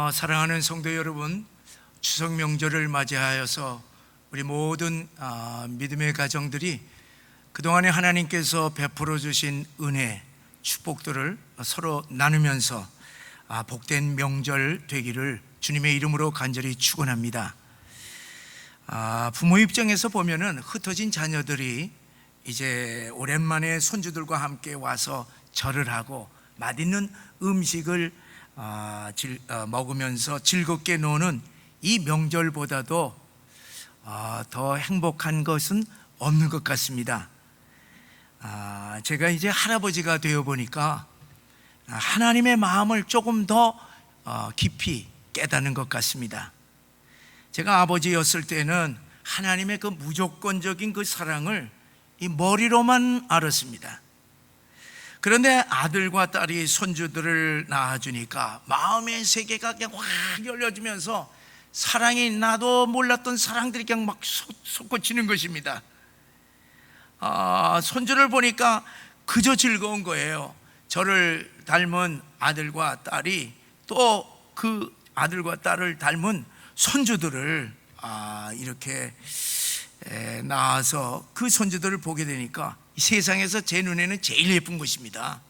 사랑하는 성도 여러분, 추석 명절을 맞이하여서 우리 모든 믿음의 가정들이 그동안에 하나님께서 베풀어 주신 은혜, 축복들을 서로 나누면서 복된 명절 되기를 주님의 이름으로 간절히 축원합니다. 부모 입장에서 보면은 흩어진 자녀들이 이제 오랜만에 손주들과 함께 와서 절을 하고 맛있는 음식을 먹으면서 즐겁게 노는 이 명절보다도 더 행복한 것은 없는 것 같습니다. 제가 이제 할아버지가 되어 보니까 하나님의 마음을 조금 더 깊이 깨닫는 것 같습니다. 제가 아버지였을 때는 하나님의 그 무조건적인 그 사랑을 이 머리로만 알았습니다. 그런데 아들과 딸이 손주들을 낳아주니까 마음의 세계가 그냥 확 열려지면서 사랑이, 나도 몰랐던 사랑들이 그냥 막 솟구치는 것입니다. 손주를 보니까 그저 즐거운 거예요. 저를 닮은 아들과 딸이 또 그 아들과 딸을 닮은 손주들을 이렇게 낳아서 그 손주들을 보게 되니까 세상에서 제 눈에는 제일 예쁜 것입니다.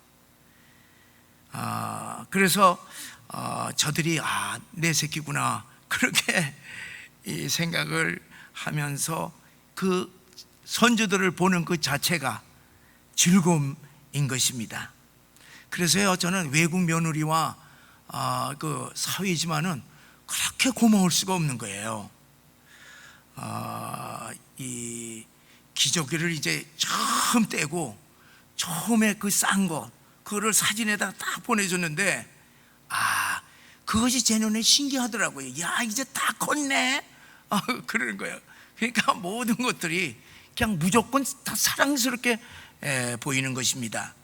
그래서 저들이 내 새끼구나, 그렇게 이 생각을 하면서 그 손주들을 보는 그 자체가 즐거움인 것입니다. 그래서요, 저는 외국 며느리와 그 사위지만은 그렇게 고마울 수가 없는 거예요. 이 기저귀를 이제 처음 떼고 처음에 그 싼 거, 그거를 사진에다가 딱 보내줬는데 그것이 제 눈에 신기하더라고요. 야, 이제 다 컸네, 그러는 거예요. 그러니까 모든 것들이 그냥 무조건 다 사랑스럽게 보이는 것입니다.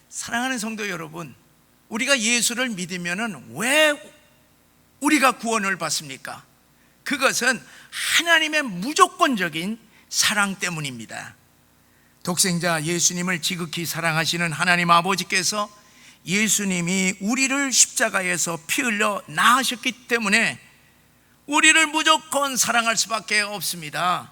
사랑하는 성도 여러분, 우리가 예수를 믿으면은 왜 우리가 구원을 받습니까? 그것은 하나님의 무조건적인 사랑 때문입니다. 독생자 예수님을 지극히 사랑하시는 하나님 아버지께서 예수님이 우리를 십자가에서 피 흘려 낳으셨기 때문에 우리를 무조건 사랑할 수밖에 없습니다.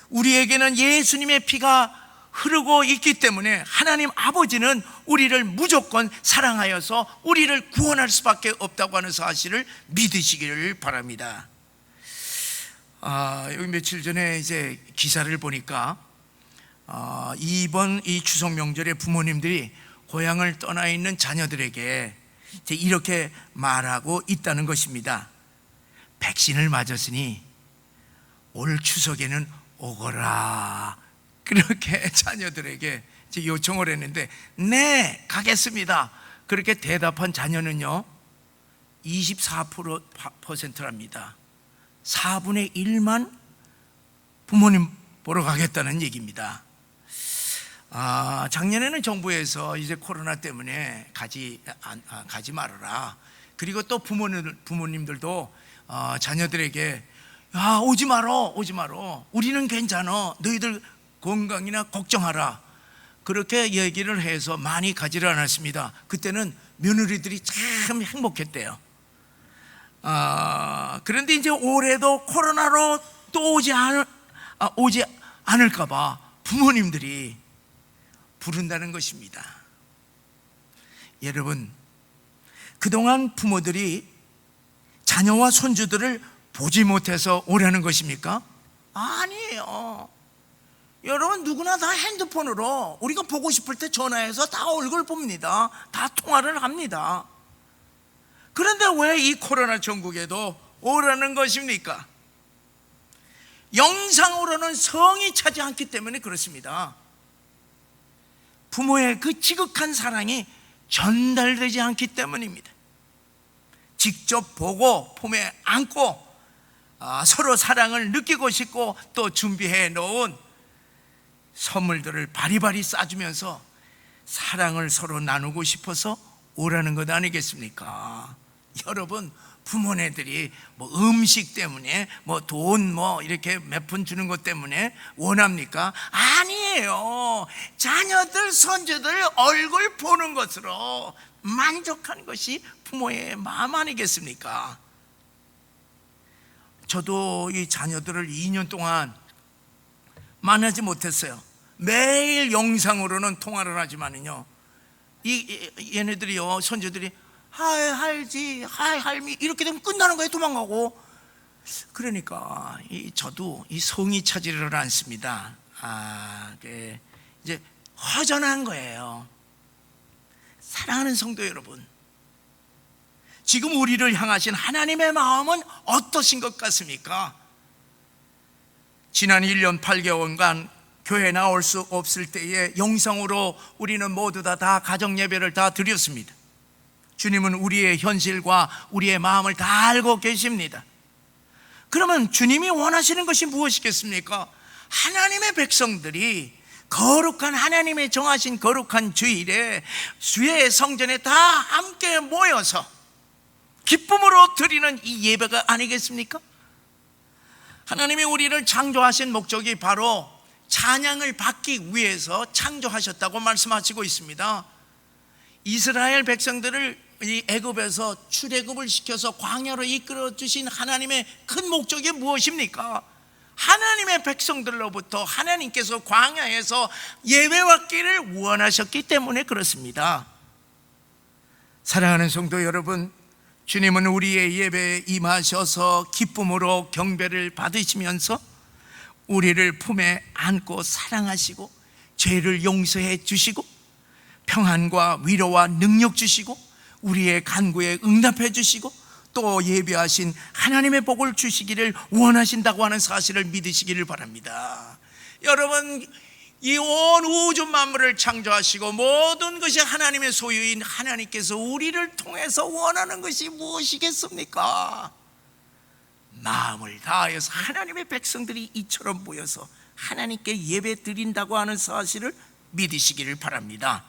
우리에게는 예수님의 피가 흐르고 있기 때문에 하나님 아버지는 우리를 무조건 사랑하여서 우리를 구원할 수밖에 없다고 하는 사실을 믿으시기를 바랍니다. 여기 며칠 전에 이제 기사를 보니까 이번 이 추석 명절에 부모님들이 고향을 떠나 있는 자녀들에게 이제 이렇게 말하고 있다는 것입니다. 백신을 맞았으니 올 추석에는 오거라, 그렇게 자녀들에게 이제 요청을 했는데, 네, 가겠습니다, 그렇게 대답한 자녀는요 24%랍니다. 4분의 1만 부모님 보러 가겠다는 얘기입니다. 작년에는 정부에서 이제 코로나 때문에 가지 말아라, 그리고 또 부모님들도 자녀들에게 오지 마라, 우리는 괜찮아, 너희들 건강이나 걱정하라, 그렇게 얘기를 해서 많이 가지를 않았습니다. 그때는 며느리들이 참 행복했대요. 그런데 이제 올해도 코로나로 또 오지 않을까 봐 부모님들이 부른다는 것입니다. 여러분, 그동안 부모들이 자녀와 손주들을 보지 못해서 오라는 것입니까? 아니에요. 여러분, 누구나 다 핸드폰으로 우리가 보고 싶을 때 전화해서 다 얼굴 봅니다. 다 통화를 합니다. 그런데 왜 이 코로나 전국에도 오라는 것입니까? 영상으로는 성이 차지 않기 때문에 그렇습니다. 부모의 그 지극한 사랑이 전달되지 않기 때문입니다. 직접 보고 품에 안고 서로 사랑을 느끼고 싶고 또 준비해 놓은 선물들을 바리바리 싸주면서 사랑을 서로 나누고 싶어서 오라는 것 아니겠습니까? 여러분, 부모네들이 음식 때문에 돈 이렇게 몇 푼 주는 것 때문에 원합니까? 아니에요. 자녀들 손주들 얼굴 보는 것으로 만족한 것이 부모의 마음 아니겠습니까? 저도 이 자녀들을 2년 동안 만나지 못했어요. 매일 영상으로는 통화를 하지만은요, 얘네들이요, 손주들이 하이 할지, 하이 할미 이렇게 되면 끝나는 거예요. 도망가고. 그러니까 저도 이 성이 차지를 않습니다. 이제 허전한 거예요. 사랑하는 성도 여러분, 지금 우리를 향하신 하나님의 마음은 어떠신 것 같습니까? 지난 1년 8개월간 교회 나올 수 없을 때에 영상으로 우리는 모두 다 가정 예배를 다 드렸습니다. 주님은 우리의 현실과 우리의 마음을 다 알고 계십니다. 그러면 주님이 원하시는 것이 무엇이겠습니까? 하나님의 백성들이 거룩한 하나님의 정하신 거룩한 주일에 주의 성전에 다 함께 모여서 기쁨으로 드리는 이 예배가 아니겠습니까? 하나님이 우리를 창조하신 목적이 바로 찬양을 받기 위해서 창조하셨다고 말씀하시고 있습니다. 이스라엘 백성들을 이 애굽에서 출애굽을 시켜서 광야로 이끌어 주신 하나님의 큰 목적이 무엇입니까? 하나님의 백성들로부터 하나님께서 광야에서 예배받기를 원하셨기 때문에 그렇습니다. 사랑하는 성도 여러분, 주님은 우리의 예배에 임하셔서 기쁨으로 경배를 받으시면서 우리를 품에 안고 사랑하시고 죄를 용서해 주시고 평안과 위로와 능력 주시고 우리의 간구에 응답해 주시고 또 예비하신 하나님의 복을 주시기를 원하신다고 하는 사실을 믿으시기를 바랍니다. 여러분, 이 온 우주 만물을 창조하시고 모든 것이 하나님의 소유인 하나님께서 우리를 통해서 원하는 것이 무엇이겠습니까? 마음을 다하여서 하나님의 백성들이 이처럼 모여서 하나님께 예배 드린다고 하는 사실을 믿으시기를 바랍니다.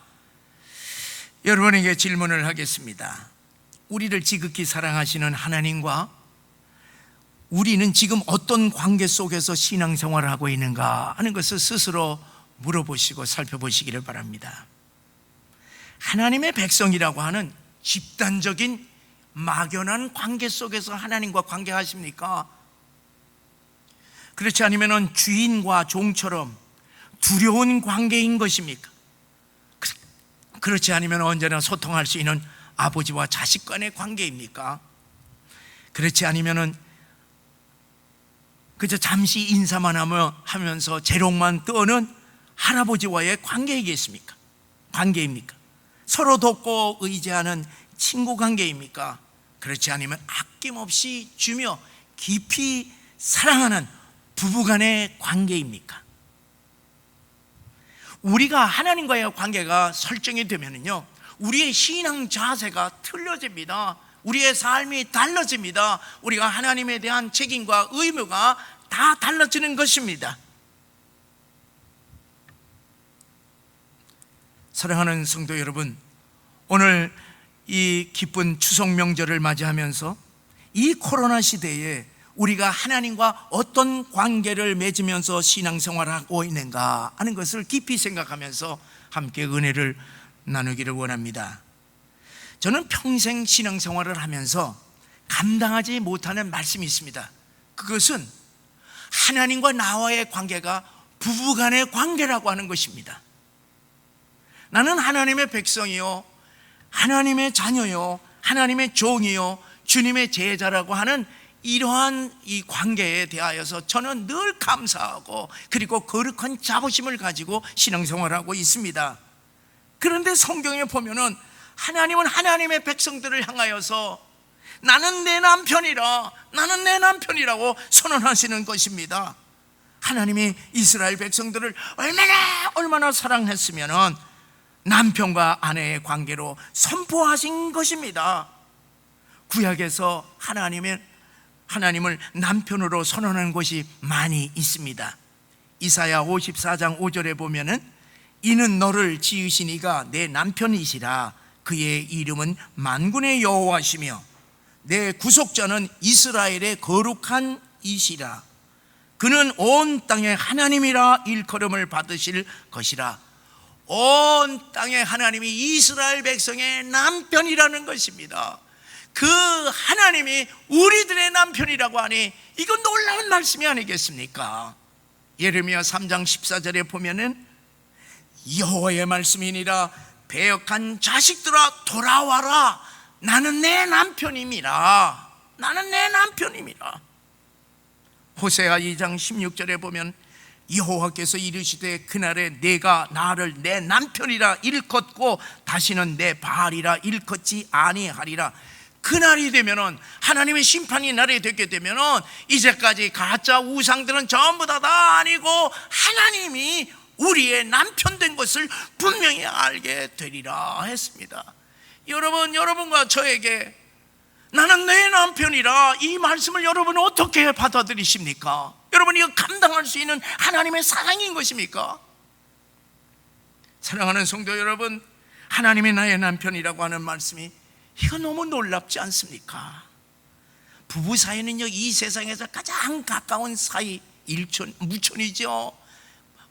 여러분에게 질문을 하겠습니다. 우리를 지극히 사랑하시는 하나님과 우리는 지금 어떤 관계 속에서 신앙생활을 하고 있는가 하는 것을 스스로 물어보시고 살펴보시기를 바랍니다. 하나님의 백성이라고 하는 집단적인 막연한 관계 속에서 하나님과 관계하십니까? 그렇지 않으면 주인과 종처럼 두려운 관계인 것입니까? 그렇지 않으면 언제나 소통할 수 있는 아버지와 자식 간의 관계입니까? 그렇지 않으면 그저 잠시 인사만 하면서 재롱만 떠는 할아버지와의 관계이겠습니까? 관계입니까? 서로 돕고 의지하는 친구 관계입니까? 그렇지 않으면 아낌없이 주며 깊이 사랑하는 부부간의 관계입니까? 우리가 하나님과의 관계가 설정이 되면요, 우리의 신앙 자세가 틀려집니다. 우리의 삶이 달라집니다. 우리가 하나님에 대한 책임과 의무가 다 달라지는 것입니다. 사랑하는 성도 여러분, 오늘 이 기쁜 추석 명절을 맞이하면서 이 코로나 시대에 우리가 하나님과 어떤 관계를 맺으면서 신앙생활을 하고 있는가 하는 것을 깊이 생각하면서 함께 은혜를 나누기를 원합니다. 저는 평생 신앙생활을 하면서 감당하지 못하는 말씀이 있습니다. 그것은 하나님과 나와의 관계가 부부간의 관계라고 하는 것입니다. 나는 하나님의 백성이요, 하나님의 자녀요, 하나님의 종이요, 주님의 제자라고 하는 이러한 이 관계에 대하여서 저는 늘 감사하고 그리고 거룩한 자부심을 가지고 신앙생활을 하고 있습니다. 그런데 성경에 보면은 하나님은 하나님의 백성들을 향하여서 나는 내 남편이라, 나는 내 남편이라고 선언하시는 것입니다. 하나님이 이스라엘 백성들을 얼마나 사랑했으면은 남편과 아내의 관계로 선포하신 것입니다. 구약에서 하나님을 남편으로 선언하는 곳이 많이 있습니다. 이사야 54장 5절에 보면은 이는 너를 지으신 이가 내 남편이시라. 그의 이름은 만군의 여호와시며 내 구속자는 이스라엘의 거룩한 이시라. 그는 온 땅의 하나님이라 일컬음을 받으실 것이라. 온 땅에 하나님이 이스라엘 백성의 남편이라는 것입니다. 그 하나님이 우리들의 남편이라고 하니 이건 놀라운 말씀이 아니겠습니까? 예레미야 3장 14절에 보면은 여호와의 말씀이니라 배역한 자식들아 돌아와라 나는 내 남편임이라. 나는 내 남편임이라. 호세아 2장 16절에 보면 여호와께서 이르시되 그날에 내가 나를 내 남편이라 일컫고 다시는 내 바알이라 일컫지 아니하리라. 그날이 되면은 하나님의 심판이 날이 되게 되면은 이제까지 가짜 우상들은 전부 다 아니고 하나님이 우리의 남편 된 것을 분명히 알게 되리라 했습니다. 여러분과 저에게 나는 내 남편이라 이 말씀을 여러분은 어떻게 받아들이십니까? 여러분 이거 감당할 수 있는 하나님의 사랑인 것입니까? 사랑하는 성도 여러분, 하나님이 나의 남편이라고 하는 말씀이 이거 너무 놀랍지 않습니까? 부부 사이는요 이 세상에서 가장 가까운 사이 무천이죠.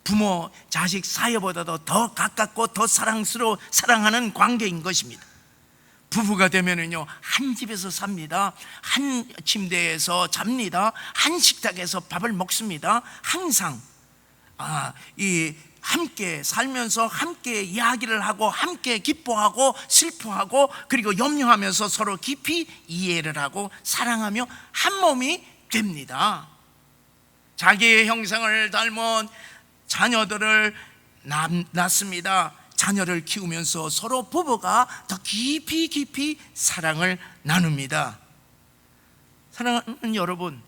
부모 자식 사이보다도 더 가깝고 더 사랑하는 관계인 것입니다. 부부가 되면은요 한 집에서 삽니다. 한 침대에서 잡니다. 한 식탁에서 밥을 먹습니다. 항상 함께 살면서 함께 이야기를 하고 함께 기뻐하고 슬퍼하고 그리고 염려하면서 서로 깊이 이해를 하고 사랑하며 한 몸이 됩니다. 자기의 형상을 닮은 자녀들을 낳습니다. 자녀를 키우면서 서로 부부가 더 깊이 사랑을 나눕니다. 사랑하는 여러분,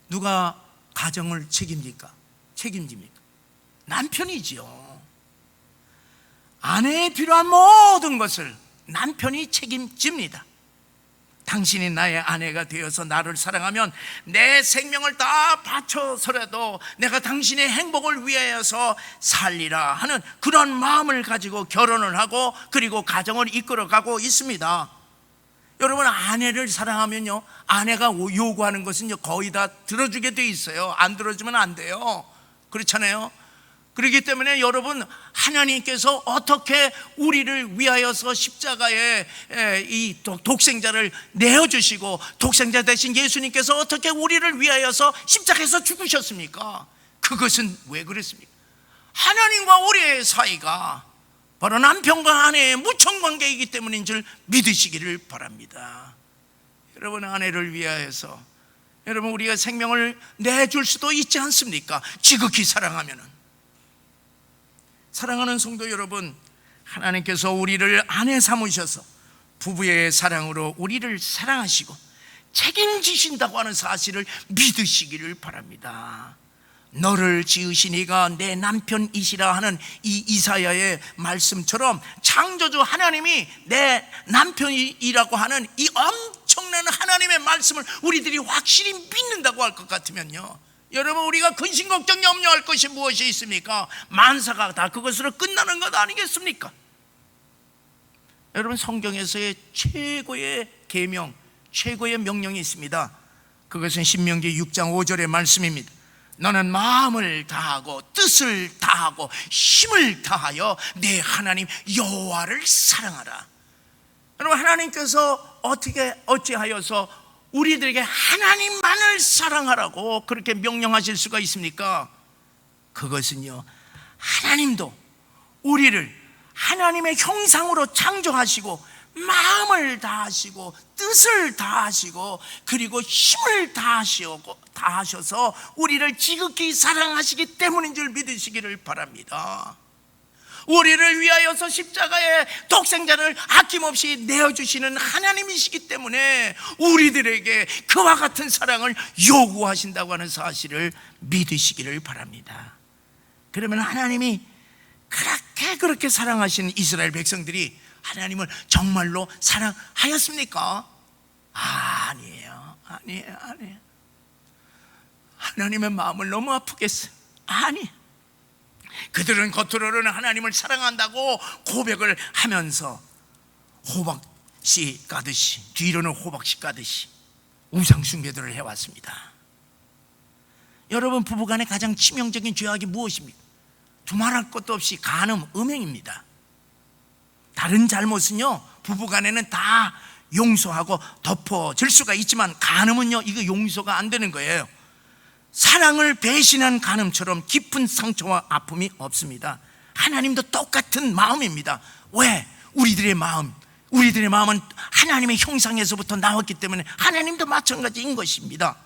누가 가정을 책임집니까? 남편이지요. 아내에 필요한 모든 것을 남편이 책임집니다. 당신이 나의 아내가 되어서 나를 사랑하면 내 생명을 다 바쳐서라도 내가 당신의 행복을 위하여서 살리라 하는 그런 마음을 가지고 결혼을 하고 그리고 가정을 이끌어가고 있습니다. 여러분 아내를 사랑하면요 아내가 요구하는 것은 거의 다 들어주게 돼 있어요. 안 들어주면 안 돼요. 그렇잖아요. 그렇기 때문에 여러분 하나님께서 어떻게 우리를 위하여서 십자가에 이 독생자를 내어주시고 독생자 대신 예수님께서 어떻게 우리를 위하여서 십자가에서 죽으셨습니까? 그것은 왜 그랬습니까? 하나님과 우리의 사이가 바로 남편과 아내의 무천관계이기 때문인 줄 믿으시기를 바랍니다. 여러분 아내를 위하여서 여러분 우리가 생명을 내줄 수도 있지 않습니까? 지극히 사랑하면은. 사랑하는 성도 여러분, 하나님께서 우리를 아내 삼으셔서 부부의 사랑으로 우리를 사랑하시고 책임지신다고 하는 사실을 믿으시기를 바랍니다. 너를 지으신 이가 내 남편이시라 하는 이 이사야의 말씀처럼 창조주 하나님이 내 남편이라고 하는 이 엄청난 하나님의 말씀을 우리들이 확실히 믿는다고 할 것 같으면요 여러분 우리가 근심 걱정 염려할 것이 무엇이 있습니까? 만사가 다 그것으로 끝나는 것 아니겠습니까? 여러분 성경에서의 최고의 계명, 최고의 명령이 있습니다. 그것은 신명기 6장 5절의 말씀입니다. 너는 마음을 다하고 뜻을 다하고 힘을 다하여 내 하나님 여호와를 사랑하라. 여러분 하나님께서 어찌하여서 우리들에게 하나님만을 사랑하라고 그렇게 명령하실 수가 있습니까? 그것은요 하나님도 우리를 하나님의 형상으로 창조하시고 마음을 다하시고 뜻을 다하시고 그리고 힘을 다하셔서 우리를 지극히 사랑하시기 때문인 줄 믿으시기를 바랍니다. 우리를 위하여서 십자가에 독생자를 아낌없이 내어주시는 하나님이시기 때문에 우리들에게 그와 같은 사랑을 요구하신다고 하는 사실을 믿으시기를 바랍니다. 그러면 하나님이 그렇게 사랑하신 이스라엘 백성들이 하나님을 정말로 사랑하였습니까? 아니에요. 하나님의 마음을 너무 아프게 했어요. 그들은 겉으로는 하나님을 사랑한다고 고백을 하면서 호박씨 까듯이 뒤로는 호박씨 까듯이 우상 숭배들을 해왔습니다. 여러분 부부간의 가장 치명적인 죄악이 무엇입니까? 두말할 것도 없이 간음, 음행입니다. 다른 잘못은요 부부간에는 다 용서하고 덮어질 수가 있지만 간음은요 이거 용서가 안 되는 거예요. 사랑을 배신한 간음처럼 깊은 상처와 아픔이 없습니다. 하나님도 똑같은 마음입니다. 왜? 우리들의 마음은 하나님의 형상에서부터 나왔기 때문에 하나님도 마찬가지인 것입니다.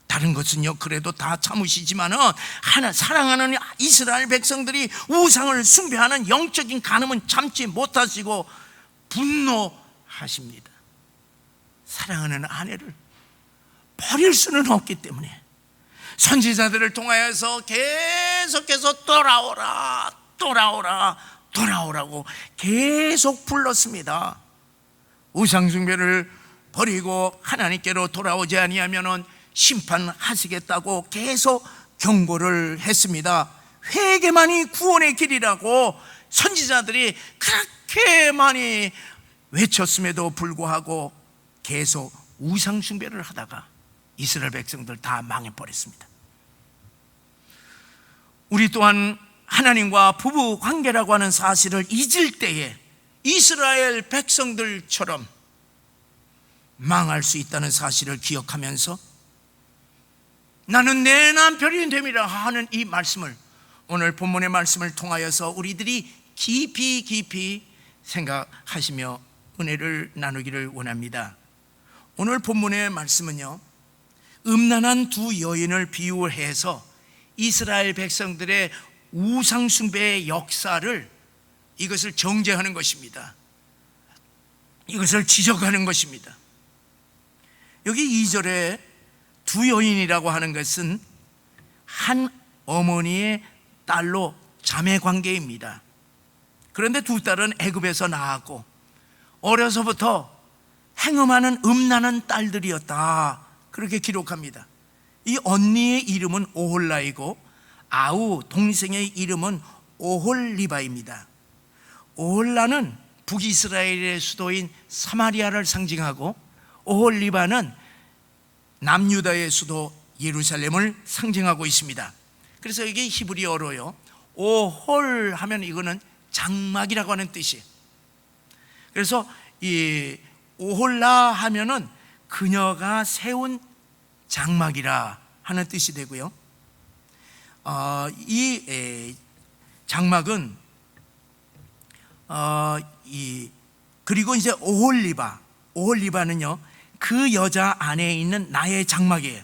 다른 것은요 그래도 다 참으시지만은 사랑하는 이스라엘 백성들이 우상을 숭배하는 영적인 간음은 참지 못하시고 분노하십니다. 사랑하는 아내를 버릴 수는 없기 때문에 선지자들을 통하여서 계속해서 돌아오라고 계속 불렀습니다. 우상 숭배를 버리고 하나님께로 돌아오지 아니하면은 심판하시겠다고 계속 경고를 했습니다. 회개만이 구원의 길이라고 선지자들이 그렇게 많이 외쳤음에도 불구하고 계속 우상 숭배를 하다가 이스라엘 백성들 다 망해버렸습니다. 우리 또한 하나님과 부부 관계라고 하는 사실을 잊을 때에 이스라엘 백성들처럼 망할 수 있다는 사실을 기억하면서 나는 내 남편이 됨이라 하는 이 말씀을, 오늘 본문의 말씀을 통하여서 우리들이 깊이 생각하시며 은혜를 나누기를 원합니다. 오늘 본문의 말씀은요 음란한 두 여인을 비유해서 이스라엘 백성들의 우상 숭배의 역사를, 이것을 정죄하는 것입니다. 이것을 지적하는 것입니다. 여기 2절에 두 여인이라고 하는 것은 한 어머니의 딸로 자매 관계입니다. 그런데 두 딸은 애굽에서 나왔고 어려서부터 행음하는 음란한 딸들이었다, 그렇게 기록합니다. 이 언니의 이름은 오홀라이고 아우 동생의 이름은 오홀리바입니다. 오홀라는 북이스라엘의 수도인 사마리아를 상징하고 오홀리바는 남유다의 수도 예루살렘을 상징하고 있습니다. 그래서 이게 히브리어로요 오홀 하면 이거는 장막이라고 하는 뜻이에요. 그래서 이 오홀라 하면은 그녀가 세운 장막이라 하는 뜻이 되고요. 이 장막은 그리고 이제 오홀리바는요 그 여자 안에 있는 나의 장막이에요.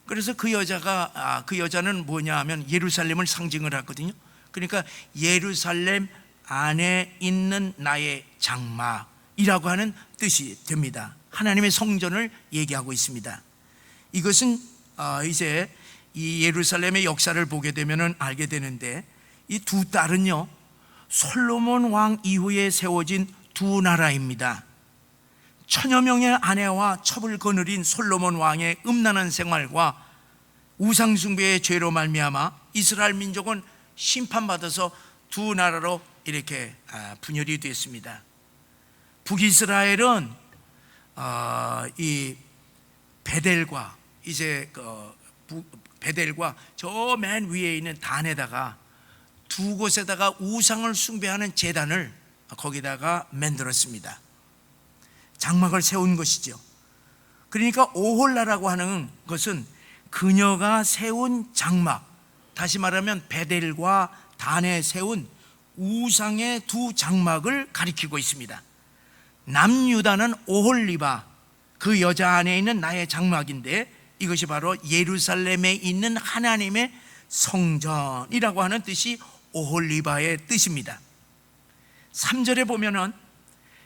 그래서 그 여자는 뭐냐 하면 예루살렘을 상징을 하거든요. 그러니까 예루살렘 안에 있는 나의 장막이라고 하는 뜻이 됩니다. 하나님의 성전을 얘기하고 있습니다. 이것은 이제 이 예루살렘의 역사를 보게 되면 알게 되는데, 이 두 딸은요 솔로몬 왕 이후에 세워진 두 나라입니다. 천여 명의 아내와 첩을 거느린 솔로몬 왕의 음란한 생활과 우상숭배의 죄로 말미암아 이스라엘 민족은 심판받아서 두 나라로 이렇게 분열이 됐습니다. 북이스라엘은 이 베델과 베델과 저 맨 위에 있는 단에다가 두 곳에다가 우상을 숭배하는 제단을 거기다가 만들었습니다. 장막을 세운 것이죠. 그러니까 오홀라라고 하는 것은 그녀가 세운 장막, 다시 말하면 베델과 단에 세운 우상의 두 장막을 가리키고 있습니다. 남유다는 오홀리바, 그 여자 안에 있는 나의 장막인데 이것이 바로 예루살렘에 있는 하나님의 성전이라고 하는 뜻이 오홀리바의 뜻입니다. 3절에 보면은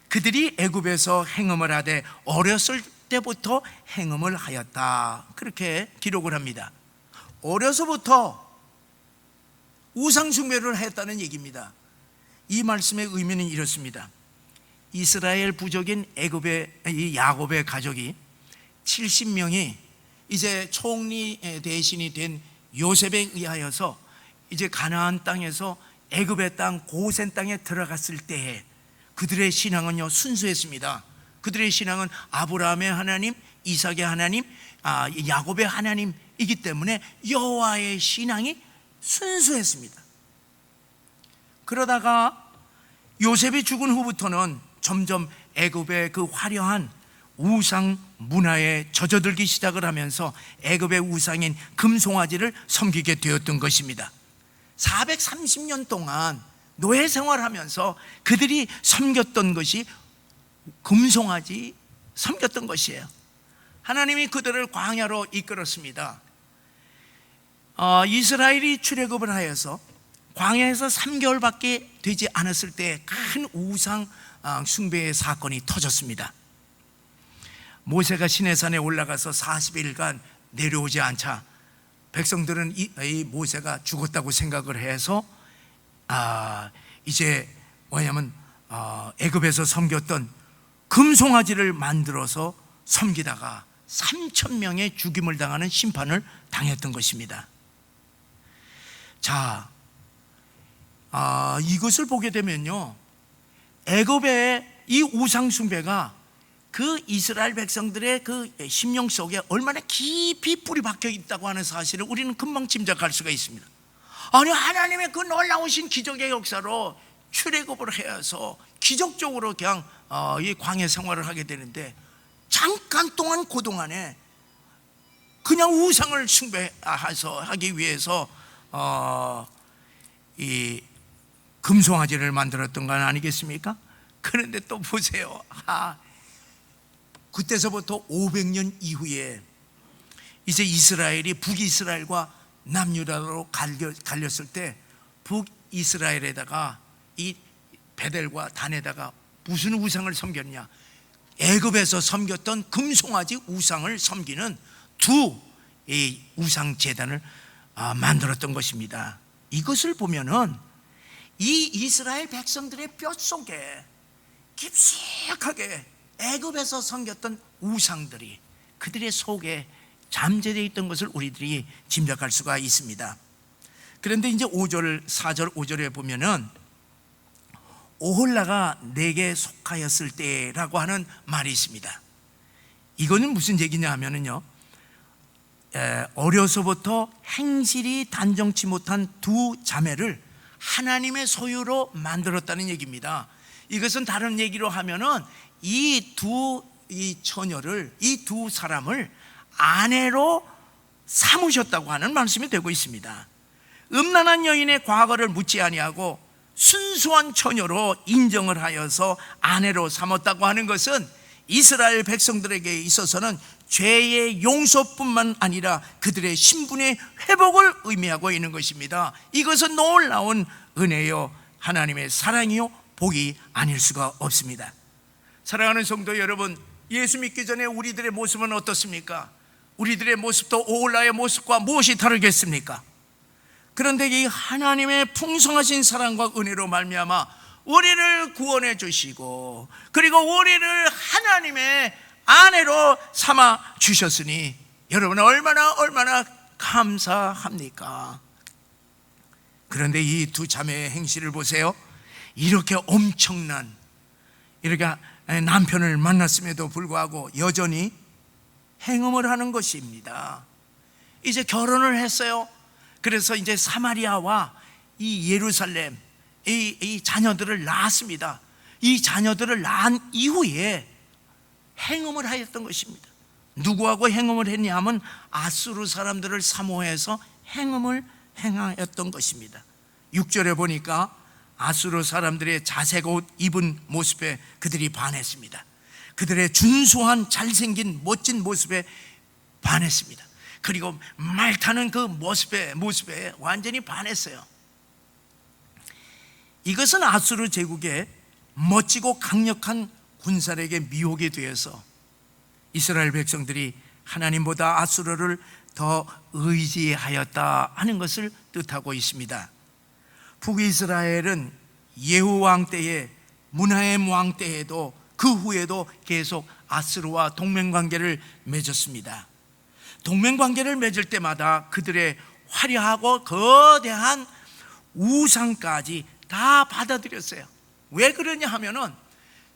그들이 애굽에서 행음을 하되 어렸을 때부터 행음을 하였다, 그렇게 기록을 합니다. 어려서부터 우상숭배를 했다는 얘기입니다. 이 말씀의 의미는 이렇습니다. 이스라엘 부족인 애굽의 야곱의 가족이 70명이 이제 총리 대신이 된 요셉에 의하여서 이제 가나안 땅에서 애굽의 땅 고센 땅에 들어갔을 때에 그들의 신앙은요 순수했습니다. 그들의 신앙은 아브라함의 하나님, 이삭의 하나님, 야곱의 하나님이기 때문에 여호와의 신앙이 순수했습니다. 그러다가 요셉이 죽은 후부터는 점점 애굽의 그 화려한 우상 문화에 젖어들기 시작을 하면서 애굽의 우상인 금송아지를 섬기게 되었던 것입니다. 430년 동안 노예 생활하면서 그들이 섬겼던 것이 금송아지 섬겼던 것이에요. 하나님이 그들을 광야로 이끌었습니다. 이스라엘이 출애굽을 하여서 광야에서 3개월밖에 되지 않았을 때 큰 우상 숭배의 사건이 터졌습니다. 모세가 시내산에 올라가서 40일간 내려오지 않자 백성들은 이 모세가 죽었다고 생각을 해서 이제 뭐냐면 애굽에서 섬겼던 금송아지를 만들어서 섬기다가 3,000명의 죽임을 당하는 심판을 당했던 것입니다. 자, 이것을 보게 되면요, 애굽의 이 우상 숭배가 그 이스라엘 백성들의 그 심령 속에 얼마나 깊이 뿌리 박혀 있다고 하는 사실을 우리는 금방 짐작할 수가 있습니다. 아니, 하나님의 그 놀라우신 기적의 역사로 출애굽을 해서 기적적으로 그냥 이 광야 생활을 하게 되는데, 잠깐 동안 그동안에 그냥 우상을 숭배해서 하기 위해서 이 금송아지를 만들었던 건 아니겠습니까? 그런데 또 보세요. 그때서부터 500년 이후에 이제 이스라엘이 북이스라엘과 남유다로 갈렸을 때 북이스라엘에다가 이 베델과 단에다가 무슨 우상을 섬겼냐? 애굽에서 섬겼던 금송아지 우상을 섬기는 두 우상 제단을 만들었던 것입니다. 이것을 보면은 이 이스라엘 백성들의 뼛속에 깊숙하게 애굽에서 섬겼던 우상들이 그들의 속에 잠재되어 있던 것을 우리들이 짐작할 수가 있습니다. 그런데 이제 4절 5절에 보면은 오홀라가 내게 속하였을 때라고 하는 말이 있습니다. 이거는 무슨 얘기냐 하면은요, 어려서부터 행실이 단정치 못한 두 자매를 하나님의 소유로 만들었다는 얘기입니다. 이것은 다른 얘기로 하면은 이 처녀를, 이 두 사람을 아내로 삼으셨다고 하는 말씀이 되고 있습니다. 음란한 여인의 과거를 묻지 아니하고 순수한 처녀로 인정을 하여서 아내로 삼았다고 하는 것은 이스라엘 백성들에게 있어서는 죄의 용서뿐만 아니라 그들의 신분의 회복을 의미하고 있는 것입니다. 이것은 놀라운 은혜요, 하나님의 사랑이요, 복이 아닐 수가 없습니다. 사랑하는 성도 여러분, 예수 믿기 전에 우리들의 모습은 어떻습니까? 우리들의 모습도 오홀라의 모습과 무엇이 다르겠습니까? 그런데 이 하나님의 풍성하신 사랑과 은혜로 말미암아 우리를 구원해 주시고, 그리고 우리를 하나님의 아내로 삼아 주셨으니 여러분은 얼마나 감사합니까? 그런데 이 두 자매의 행실을 보세요. 이렇게 엄청난, 이렇게 남편을 만났음에도 불구하고 여전히 행음을 하는 것입니다. 이제 결혼을 했어요. 그래서 이제 사마리아와 이 예루살렘, 이 자녀들을 낳았습니다. 이 자녀들을 낳은 이후에 행음을 하였던 것입니다. 누구하고 행음을 했냐 하면 아수르 사람들을 사모해서 행음을 행하였던 것입니다. 6절에 보니까 아수르 사람들의 자색 옷 입은 모습에 그들이 반했습니다. 그들의 준수한 잘생긴 멋진 모습에 반했습니다. 그리고 말 타는 그 모습에 완전히 반했어요. 이것은 아수르 제국의 멋지고 강력한 군사력에 미혹이 되어서 이스라엘 백성들이 하나님보다 아수르를 더 의지하였다 하는 것을 뜻하고 있습니다. 북이스라엘은 예후 왕 때에, 문하엠 왕 때에도 그 후에도 계속 아수르와 동맹관계를 맺었습니다. 동맹관계를 맺을 때마다 그들의 화려하고 거대한 우상까지 다 받아들였어요. 왜 그러냐 하면은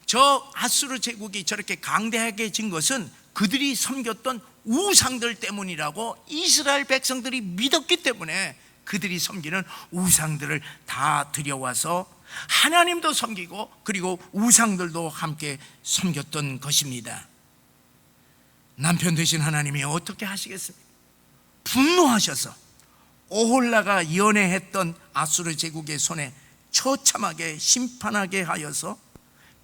저 아수르 제국이 저렇게 강대하게 진 것은 그들이 섬겼던 우상들 때문이라고 이스라엘 백성들이 믿었기 때문에 그들이 섬기는 우상들을 다 들여와서 하나님도 섬기고 그리고 우상들도 함께 섬겼던 것입니다. 남편 되신 하나님이 어떻게 하시겠습니까? 분노하셔서 오홀라가 연애했던 아수르 제국의 손에 처참하게 심판하게 하여서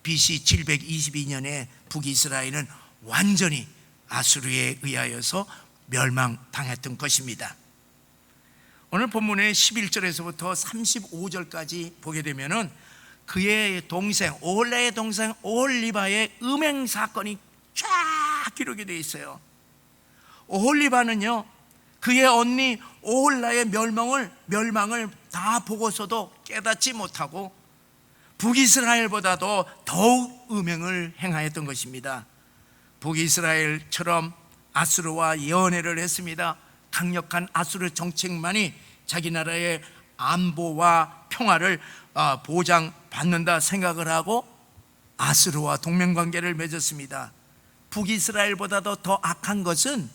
BC 722년에 북이스라엘은 완전히 아수르에 의하여서 멸망당했던 것입니다. 오늘 본문의 11절에서부터 35절까지 보게 되면은 그의 동생 오홀라의 동생 오홀리바의 음행 사건이 쫙 기록이 되어 있어요. 오홀리바는요, 그의 언니 오홀라의 멸망을 다 보고서도 깨닫지 못하고 북이스라엘보다도 더욱 음행을 행하였던 것입니다. 북이스라엘처럼 아수르와 연애를 했습니다. 강력한 아수르 정책만이 자기 나라의 안보와 평화를 보장받는다 생각을 하고 아수르와 동맹관계를 맺었습니다. 북이스라엘보다도 더 악한 것은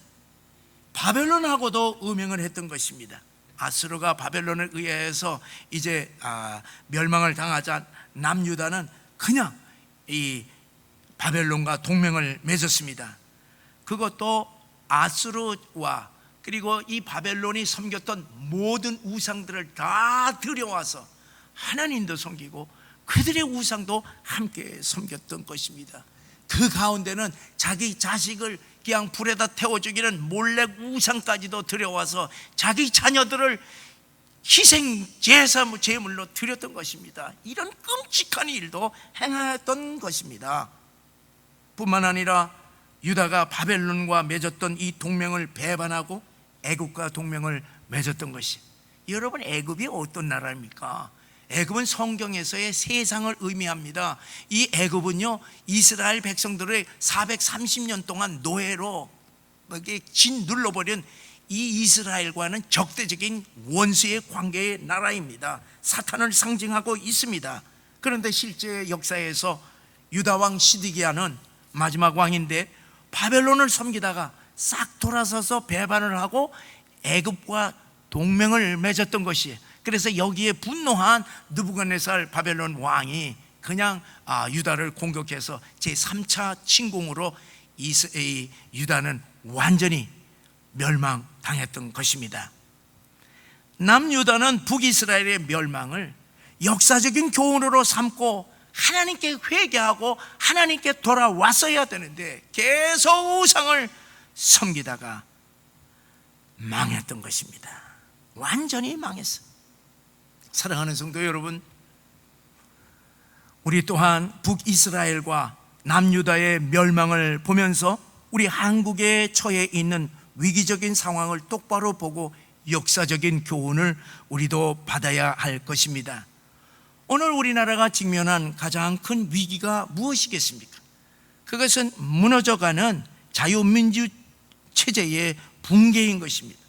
바벨론하고도 음행을 했던 것입니다. 아수르가 바벨론에 의해서 이제 멸망을 당하자 남유다는 그냥 이 바벨론과 동맹을 맺었습니다. 그것도 아수르와 그리고 이 바벨론이 섬겼던 모든 우상들을 다 들여와서 하나님도 섬기고 그들의 우상도 함께 섬겼던 것입니다. 그 가운데는 자기 자식을 그냥 불에다 태워 죽이는 몰래 우상까지도 들여와서 자기 자녀들을 희생 제물로 드렸던 것입니다. 이런 끔찍한 일도 행하였던 것입니다. 뿐만 아니라 유다가 바벨론과 맺었던 이 동맹을 배반하고 애굽과 동맹을 맺었던 것이, 여러분 애굽이 어떤 나라입니까? 애굽은 성경에서의 세상을 의미합니다. 이 애굽은요, 이스라엘 백성들의 430년 동안 노예로 짓눌러버린 이 이스라엘과는 적대적인 원수의 관계의 나라입니다. 사탄을 상징하고 있습니다. 그런데 실제 역사에서 유다 왕 시드기야는 마지막 왕인데 바벨론을 섬기다가 싹 돌아서서 배반을 하고 애굽과 동맹을 맺었던 것이, 그래서 여기에 분노한 느부갓네살 바벨론 왕이 그냥 유다를 공격해서 제3차 침공으로 유다는 완전히 멸망당했던 것입니다. 남유다는 북이스라엘의 멸망을 역사적인 교훈으로 삼고 하나님께 회개하고 하나님께 돌아왔어야 되는데 계속 우상을 섬기다가 망했던 것입니다. 완전히 망했어요. 사랑하는 성도 여러분, 우리 또한 북이스라엘과 남유다의 멸망을 보면서 우리 한국에 처해 있는 위기적인 상황을 똑바로 보고 역사적인 교훈을 우리도 받아야 할 것입니다. 오늘 우리나라가 직면한 가장 큰 위기가 무엇이겠습니까? 그것은 무너져가는 자유민주 체제의 붕괴인 것입니다.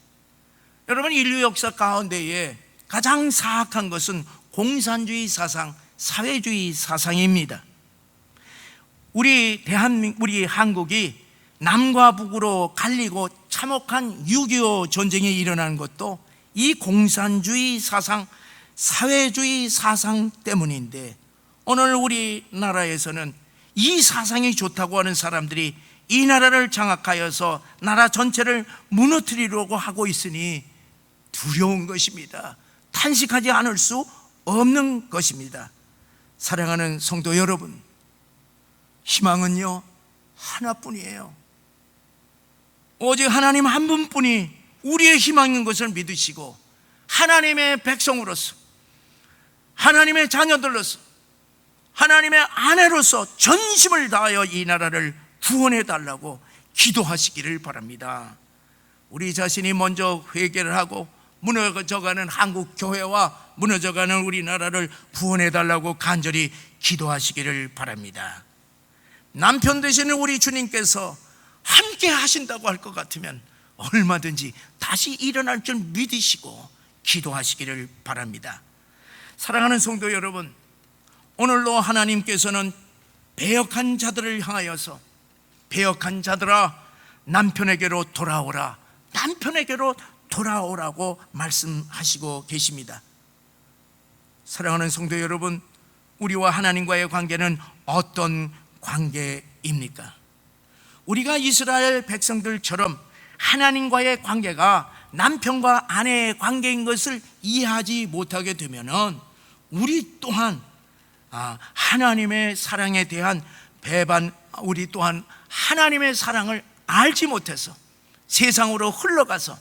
여러분, 인류 역사 가운데에 가장 사악한 것은 공산주의 사상, 사회주의 사상입니다. 우리 한국이 남과 북으로 갈리고 참혹한 6.25 전쟁이 일어난 것도 이 공산주의 사상, 사회주의 사상 때문인데, 오늘 우리나라에서는 이 사상이 좋다고 하는 사람들이 이 나라를 장악하여서 나라 전체를 무너뜨리려고 하고 있으니 두려운 것입니다. 탄식하지 않을 수 없는 것입니다. 사랑하는 성도 여러분, 희망은요 하나뿐이에요. 오직 하나님 한 분뿐이 우리의 희망인 것을 믿으시고 하나님의 백성으로서, 하나님의 자녀들로서, 하나님의 아내로서 전심을 다하여 이 나라를 구원해 달라고 기도하시기를 바랍니다. 우리 자신이 먼저 회개를 하고 무너져가는 한국 교회와 무너져가는 우리나라를 구원해 달라고 간절히 기도하시기를 바랍니다. 남편 되시는 우리 주님께서 함께 하신다고 할 것 같으면 얼마든지 다시 일어날 줄 믿으시고 기도하시기를 바랍니다. 사랑하는 성도 여러분, 오늘도 하나님께서는 배역한 자들을 향하여서 배역한 자들아 남편에게로 돌아오라, 남편에게로 돌아오라고 말씀하시고 계십니다. 사랑하는 성도 여러분, 우리와 하나님과의 관계는 어떤 관계입니까? 우리가 이스라엘 백성들처럼 하나님과의 관계가 남편과 아내의 관계인 것을 이해하지 못하게 되면은 우리 또한 하나님의 사랑에 대한 배반, 우리 또한 하나님의 사랑을 알지 못해서 세상으로 흘러가서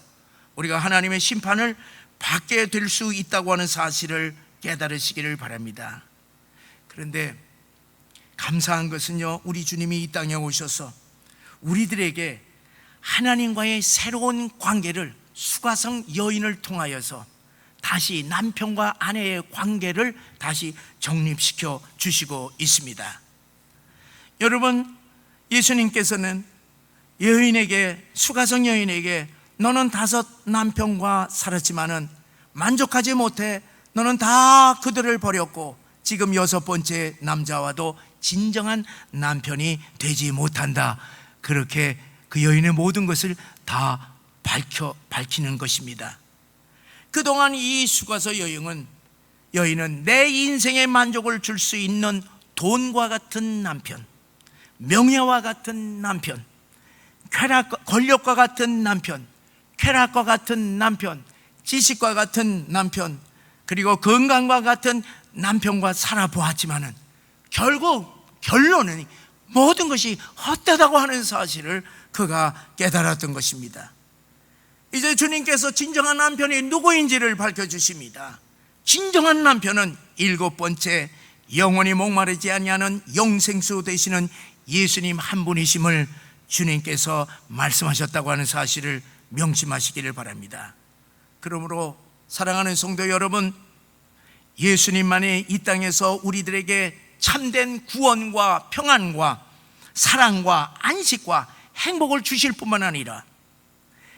우리가 하나님의 심판을 받게 될 수 있다고 하는 사실을 깨달으시기를 바랍니다. 그런데 감사한 것은요, 우리 주님이 이 땅에 오셔서 우리들에게 하나님과의 새로운 관계를 수가성 여인을 통하여서 다시 남편과 아내의 관계를 다시 정립시켜 주시고 있습니다. 여러분, 예수님께서는 여인에게, 수가성 여인에게 너는 5 남편과 살았지만은 만족하지 못해 너는 다 그들을 버렸고 지금 6번째 남자와도 진정한 남편이 되지 못한다, 그렇게 그 여인의 모든 것을 다 밝히는 것입니다. 그동안 이 수가서 여인은 내 인생에 만족을 줄 수 있는 돈과 같은 남편, 명예와 같은 남편, 권력과 같은 남편, 쾌락과 같은 남편, 지식과 같은 남편, 그리고 건강과 같은 남편과 살아보았지만은 결론은 모든 것이 헛되다고 하는 사실을 그가 깨달았던 것입니다. 이제 주님께서 진정한 남편이 누구인지를 밝혀주십니다. 진정한 남편은 7번째, 영원히 목마르지 아니하는 영생수 되시는 예수님 한 분이심을 주님께서 말씀하셨다고 하는 사실을 명심하시기를 바랍니다. 그러므로 사랑하는 성도 여러분, 예수님만이 이 땅에서 우리들에게 참된 구원과 평안과 사랑과 안식과 행복을 주실 뿐만 아니라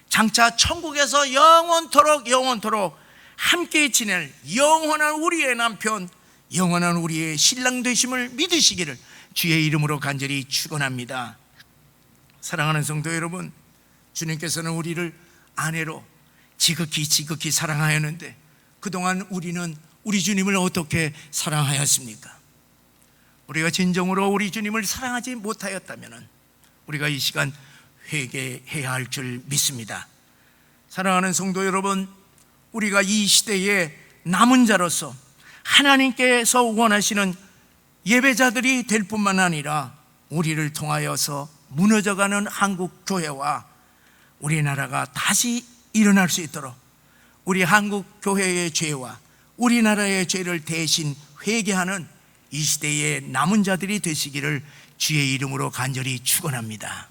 장차 천국에서 영원토록 함께 지낼 영원한 우리의 남편, 영원한 우리의 신랑 되심을 믿으시기를 주의 이름으로 간절히 축원합니다. 사랑하는 성도 여러분, 주님께서는 우리를 아내로 지극히 사랑하였는데 그동안 우리는 우리 주님을 어떻게 사랑하였습니까? 우리가 진정으로 우리 주님을 사랑하지 못하였다면 우리가 이 시간 회개해야 할 줄 믿습니다. 사랑하는 성도 여러분, 우리가 이 시대의 남은 자로서 하나님께서 원하시는 예배자들이 될 뿐만 아니라 우리를 통하여서 무너져가는 한국 교회와 우리나라가 다시 일어날 수 있도록 우리 한국 교회의 죄와 우리나라의 죄를 대신 회개하는 이 시대의 남은 자들이 되시기를 주의 이름으로 간절히 축원합니다.